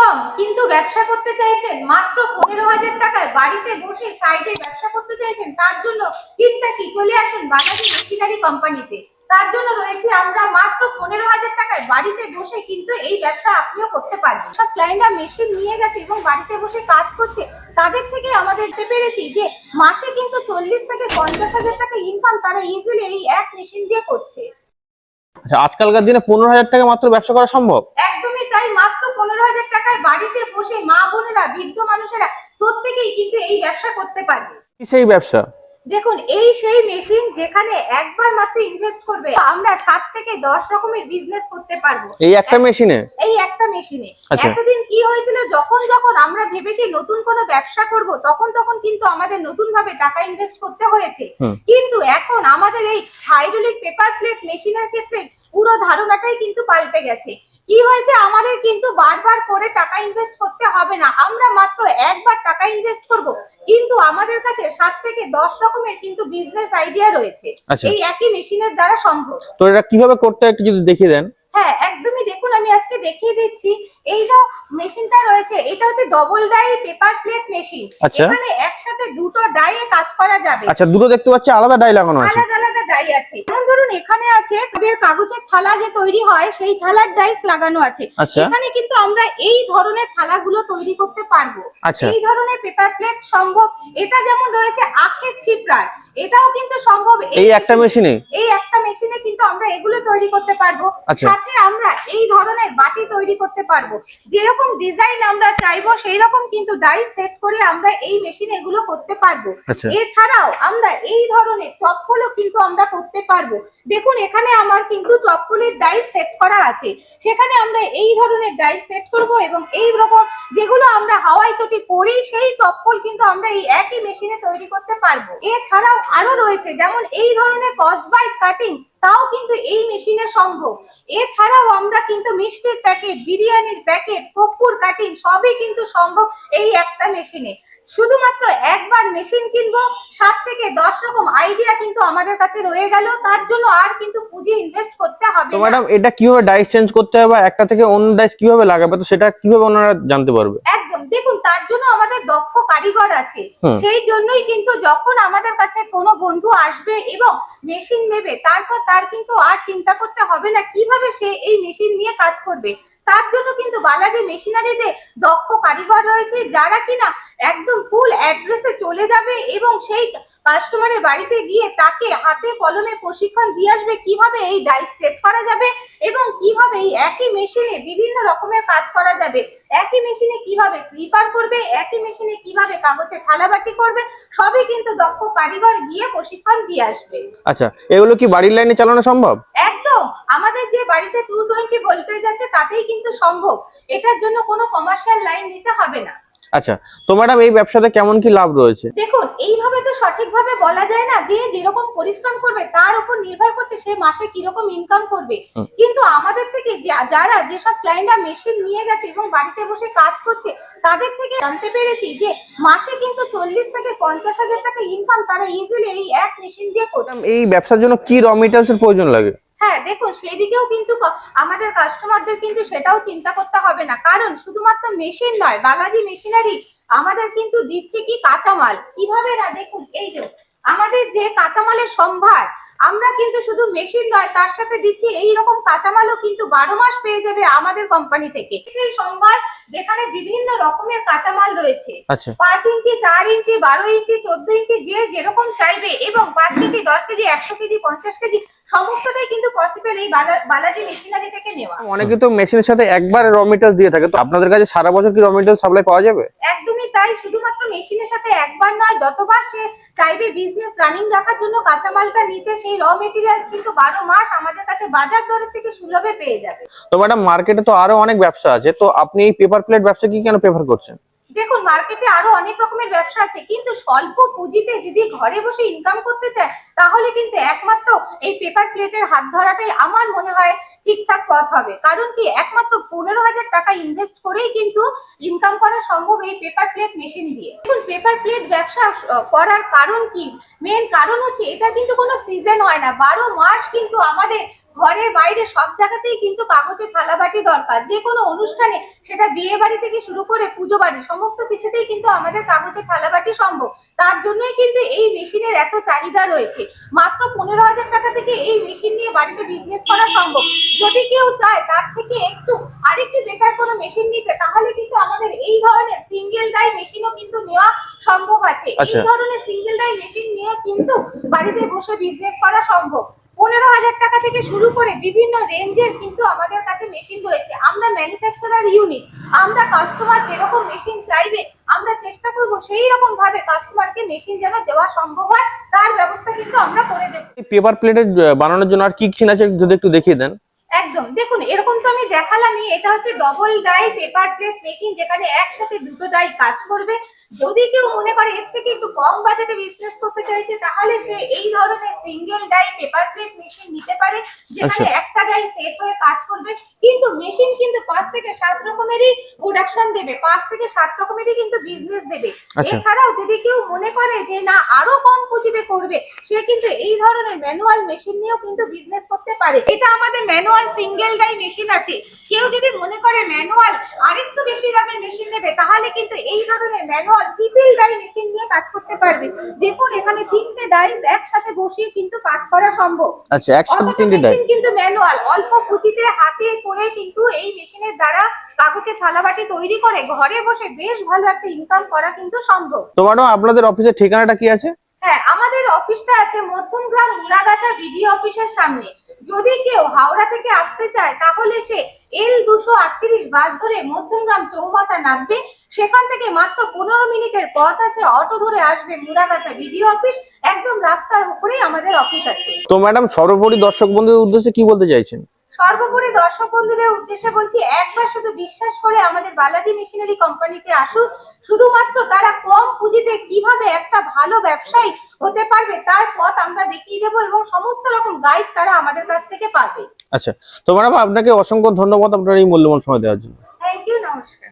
কম কিন্তু ব্যবসা করতে চাইছেন মাত্র 15,000 টাকায়, বাড়িতে বসে সাইডে ব্যবসা করতে চাইছেন, তার জন্য চিন্তা কি, চলে আসুন বালাজি মেশিনারি কোম্পানিতে। তার জন্য রয়েছে আমরা মাত্র 15,000 টাকায় বাড়িতে বসে কিন্তু এই ব্যবসা আপনিও করতে পারবেন। সব ক্লায়েন্টরা মেশিন নিয়ে গেছে এবং বাড়িতে বসে কাজ করছে, তাদের থেকে আমাদের দেখতে পেরেছি যে মাসে কিন্তু 40 থেকে 50,000 টাকা ইনকাম তারা ইজিলি এই এক মেশিন দিয়ে করছে। আচ্ছা, আজকালকার দিনে 15,000 টাকা মাত্র ব্যবসা করা সম্ভব? একদমই তাই, মাত্র 15,000 টাকায় বাড়িতে বসে মা বোনেরা, বৃদ্ধ মানুষেরা প্রত্যেকেই কিন্তু এই ব্যবসা করতে পারবে। কি সেই ব্যবসা? দেখুন, এই সেই মেশিন যেখানে একবার মাত্র ইনভেস্ট করবে আমরা 7 থেকে 10 রকমের বিজনেস করতে পারবো এই একটা মেশিনে? এই একটা মেশিনে। আচ্ছা। এতদিন কি হয়েছিল, যখন যখন আমরা ভেবেছি নতুন কোনো ব্যবসা করব তখন তখন কিন্তু আমাদের নতুন ভাবে টাকা ইনভেস্ট করতে হয়েছে। কিন্তু এখন আমাদের এই হাইড্রোলিক পেপার প্লেট মেশিনের ক্ষেত্রে পুরো ধারণাটাই কিন্তু পাল্টে গেছে। কি হয়েছে, আমাদের কিন্তু বারবার করে টাকা ইনভেস্ট করতে হবে না, আমরা মাত্র একবার টাকা ইনভেস্ট করব, কিন্তু আমাদের কাছে 7 থেকে 10 রকমের কিন্তু বিজনেস আইডিয়া রয়েছে এই একই মেশিনের দ্বারা সম্ভব। তো এটা কিভাবে করতে হয় একটু যদি দেখিয়ে দেন। হ্যাঁ একদমই, দেখুন আমি আজকে দেখিয়ে দিচ্ছি। এই যে মেশিনটা রয়েছে এটা হচ্ছে double die paper plate machine. এখানে একসাথে দুটো ডাইয়ে কাজ করা যাবে। আচ্ছা, দুটো দেখতে পাচ্ছি আলাদা ডাই লাগানো আছে। আলাদা আলাদা ডাই আছে। যেমন ধরুন এখানে আছে তাদের কাগজের থালা যে তৈরি হয় সেই থালার ডাইস লাগানো আছে। এখানে কিন্তু আমরা এই ধরনের থালাগুলো তৈরি করতে পারবো। এই ধরনের পেপার প্লেট সম্ভব। এটা যেমন রয়েছে আখের ছিপড়ার, এটাও কিন্তু সম্ভব এই একটা মেশিনে। এই একটা মেশিনে কিন্তু আমরা এগুলো তৈরি করতে পারবো। সাথে আমরা এই ধরনের বাটি তৈরি করতে পারবো। যেরকম ডিজাইন আমরা চাইবো সেই রকম কিন্তু ডাইস সেট করে আমরা এই মেশিনে এগুলো করতে পারবো। এছাড়াও আমরা এই ধরনের চপ্পলও কিন্তু আমরা করতে পারবো। দেখুন এখানে আমার কিন্তু চপ্পলের ডাইস সেট করা আছে, সেখানে আমরা এই ধরনের ডাইস সেট করব এবং এই রকম যেগুলো আমরা হাওয়াই চটি পরি সেই চপ্পল কিন্তু আমরা এই একই মেশিনে তৈরি করতে পারবো। এছাড়াও আরো রয়েছে যেমন এই ধরনের কসবাইট কাটিং, তাও কিন্তু এই মেশিনে সম্ভব। এছাড়াও আমরা কিন্তু মিষ্টির প্যাকেট, বিরিয়ানির প্যাকেট, কর্পূর কাটিং সবই কিন্তু সম্ভব এই একটা মেশিনে। শুধুমাত্র একবার মেশিন কিনবো, 7 থেকে 10 রকম আইডিয়া কিন্তু আমাদের কাছে রয়ে গেল, তার জন্য আর কিন্তু পুঁজি ইনভেস্ট করতে হবে না। তো ম্যাডাম এটা কিভাবে ডাইস চেঞ্জ করতে হবে বা একটা থেকে অন্য ডাইস কিভাবে লাগাবে, তো সেটা কিভাবে ওনারা জানতে পারবে? একদম, দেখুন তার জন্য আমাদের দক্ষ কারিগর আছে। সেই জন্যই কিন্তু যখন আমাদের কাছে কোনো বন্ধু আসবে এবং মেশিন নেবে, তারপর তার কিন্তু আর চিন্তা করতে হবে না কিভাবে সে এই মেশিন নিয়ে কাজ করবে। তার জন্য কিন্তু বালাজি মেশিনারিতে দক্ষ কারিগর রয়েছে, যারা কিনা একদম ফুল অ্যাড্রেসে চলে যাবে এবং সেই কাস্টমারের বাড়িতে গিয়ে তাকে হাতে কলমে প্রশিক্ষণ দিয়ে আসবে কিভাবে এই ডাইস সেট করা যাবে এবং কিভাবে এই একই মেশিনে বিভিন্ন রকমের কাজ করা যাবে, একই মেশিনে কিভাবে স্লিপার করবে, একই মেশিনে কিভাবে কাগজে থালাবাটি করবে, সবই কিন্তু দক্ষ কারিগর গিয়ে প্রশিক্ষণ দিয়ে আসবে। আচ্ছা, এগুলো কি বাড়ির লাইনে চালানো সম্ভব? একদম, আমাদের যে বাড়িতে 220 ভোল্টেজ আছে তাতেই কিন্তু সম্ভব, এটার জন্য কোনো কমার্শিয়াল লাইন নিতে হবে না। আচ্ছা, তো ম্যাডাম এই ব্যবসাতে কেমন কি লাভ রয়েছে? দেখুন এইভাবে তো সঠিকভাবে বলা যায় না, যে যেরকম পরিশ্রম করবে তার উপর নির্ভর করছে সে মাসে কিরকম ইনকাম করবে। কিন্তু আমাদের থেকে যারা যেসব ক্লায়েন্টরা মেশিন নিয়ে গেছে এবং বাড়িতে বসে কাজ করছে, তাদের থেকে জানতে পেরেছি যে মাসে কিন্তু 40 থেকে 50,000 টাকা ইনকাম তারা ইজিলি এই এক মেশিন দিয়ে করছে। এই ব্যবসার জন্য কি র মেটেরিয়ালসের প্রয়োজন লাগে? হ্যাঁ দেখুন, সেদিকেও কিন্তু আমাদের কাস্টমারদের কিন্তু সেটাও চিন্তা করতে হবে না, কারণ শুধুমাত্র মেশিন নয়, বালাজি মেশিনারি আমাদের কিন্তু দিচ্ছে কি কাঁচামাল। কিভাবে না, দেখুন এই যে আমাদের যে কাঁচামালের সম্ভার, আমরা কিন্তু শুধু মেশিন নয় তার সাথে দিচ্ছি এই রকম কাঁচামালও কিন্তু 12 মাস পেয়ে যাবে আমাদের কোম্পানি থেকে। সেই সম্ভার যেখানে বিভিন্ন রকমের কাঁচামাল রয়েছে, 5 ইঞ্চি, 4 ইঞ্চি, 12 ইঞ্চি, 14 ইঞ্চি, যে যেরকম চাইবে, এবং 5 কেজি, 10 কেজি, 100 কেজি, 50 কেজি সমস্তটাই কিন্তু পসিবল এই বালাজি মেশিনারি থেকে নেওয়া। অনেকে তো মেশিনের সাথে একবার র মেটেরিয়ালস দিয়ে থাকে, তো আপনাদের কাছে সারা বছর কি র মেটেরিয়াল সাপ্লাই পাওয়া যাবে? একদমই তাই, শুধুমাত্র মেশিনের সাথে একবার নয়, যতবার সে চাইবে বিজনেস রানিং রাখার জন্য কাঁচামালটা নিতে, সেই র মেটেরিয়ালস কিন্তু 12 মাস আমাদের কাছে বাজার দরের থেকে সুলভে পেয়ে যাবে। তো ম্যাডাম মার্কেটে তো আরো অনেক ব্যবসা আছে, তো আপনি এই পেপার প্লেট ব্যবসা কি কেন প্রেফার করছেন? দেখুন মার্কেটে আরো অনেক রকমের ব্যবসা আছে, কিন্তু স্বল্প পুঁজিতে যদি ঘরে বসে ইনকাম করতে চায় তাহলে কিন্তু একমাত্র এই পেপার প্লেটের হাত ধরাটাই আমার মনে হয় ঠিকঠাক পথ হবে। কারণ কি, একমাত্র 15,000 টাকা ইনভেস্ট করেই কিন্তু ইনকাম করা সম্ভব এই পেপার প্লেট মেশিন দিয়ে। দেখুন পেপার প্লেট ব্যবসা করার কারণ কি, মেন কারণ হচ্ছে এটা কিন্তু কোনো সিজন হয় না, 12 মাস কিন্তু আমাদের ঘরের বাইরে সব জায়গাতেই কিন্তু কাগজের থালাবাটি দরকার। যে কোনো অনুষ্ঠানে, সেটা বিয়ে বাড়ি থেকে শুরু করে পুজো বাড়ি, সমস্ত কিছুতেই কিন্তু আমাদের কাগজের থালাবাটি সম্ভব। তার জন্যই কিন্তু এই মেশিনের এত চাহিদা রয়েছে। মাত্র 15,000 টাকা থেকে এই মেশিন নিয়ে বাড়িতে বিজনেস করা সম্ভব। যদি কেউ চায় তার থেকে আরেকটু বেটার কোনো মেশিন নিতে, তাহলে কিন্তু আমাদের এই ধরনের সিঙ্গেল ডাই মেশিনও কিন্তু নেওয়া সম্ভব আছে। এই ধরনের সিঙ্গেল ডাই মেশিন নিয়ে কিন্তু বাড়িতে বসে বিজনেস করা সম্ভব। 15,000 টাকা থেকে শুরু করে বিভিন্ন রেঞ্জের কিন্তু আমাদের কাছে মেশিন রয়েছে। আমরা ম্যানুফ্যাকচারার ইউনিট, আমরা কাস্টমার যেরকম মেশিন চাইবে আমরা চেষ্টা করব সেই রকম ভাবে কাস্টমারকে মেশিন যেন দেওয়া সম্ভব হয়, তার ব্যবস্থা কিন্তু আমরা করে দেব। পেপার প্লেটের বানানোর জন্য আর কি কি আছে যদি একটু দেখিয়ে দেন। একদম, দেখুন এরকম তো আমি দেখালামই। এটা হচ্ছে double die paper plate machine, যেখানে একসাথে দুটো ডাই কাজ করবে। যদি কেউ মনে করে এর থেকে একটু কম বাজেটে বিজনেস করতে চাইছে, তাহলে সে এই ধরনের single die paper plate machine নিতে পারে, যেখানে একটা ডাই সেট হয়ে কাজ করবে। কিন্তু মেশিন কিন্তু 5 থেকে 7 রকমেরই প্রোডাকশন দেবে, 5 থেকে 7 রকমেরই কিন্তু বিজনেস দেবে। এছাড়াও যদি কেউ মনে করে যে না আরো কম পুঁজিতে করবে, সে কিন্তু এই ধরনের ম্যানুয়াল মেশিন নিয়েও কিন্তু বিজনেস করতে পারে। এটা আমাদের ম্যানুয়াল সিঙ্গেল ডাই মেশিন আছে। কেউ যদি মনে করে ম্যানুয়াল আরেকটু বেশি দামের মেশিন নেবে, তাহলে কিন্তু এই ধরনের ম্যানুয়াল ট্রিপল ডাই মেশিন নিয়ে কাজ করতে পারবে। দেখুন এখানে 3টে ডাইস একসাথে বসিয়ে কিন্তু কাজ করা সম্ভব। আচ্ছা, একসাথে 3টে ডাই কিন্তু ম্যানুয়াল, অল্প পুঁজিতে হাতে করে কিন্তু এই মেশিনের দ্বারা কাগজের থালাবাটি তৈরি করে ঘরে বসে বেশ ভালো একটা ইনকাম করা কিন্তু সম্ভব। তো ম্যাডাম আপনাদের অফিসের ঠিকানাটা কি আছে? হ্যাঁ, আমাদের অফিসটা আছে মধ্যমগ্রাম মুড়াগাছা বিডিও অফিসের সামনে। যদি কেউ হাওড়া থেকে আসতে চায়, তাহলে সে L238 বাস ধরে মধ্যমগ্রাম চৌমাথা নামবে। সেখান থেকে মাত্র 15 মিনিটের পথ আছে, অটো ধরে আসবে মুড়াগাছা বিডিও অফিস। একদম রাস্তার উপরেই আমাদের অফিস আছে। তো ম্যাডাম সর্বোপরি দর্শক বন্ধুদের উদ্দেশ্যে কি বলতে চাইছেন? সর্বোপরি দর্শক বন্ধুদের উদ্দেশ্যে বলছি, একবার শুধু বিশ্বাস করে আমাদের বালাজি মেশিনারি কোম্পানিতে আসুন। শুধুমাত্র তারা কম পুঁজিতে কিভাবে একটা ভালো ব্যবসায়ী হতে পারবে তার পথ আমরা দেখিয়ে দেবো, এবং সমস্ত রকম গাইড তারা আমাদের কাছ থেকে পাবে। আচ্ছা, তো ম্যাডাম আপনাকে অসংখ্য ধন্যবাদ আপনার এই মূল্যবান সময় দেওয়ার জন্য। থ্যাংক ইউ, নমস্কার।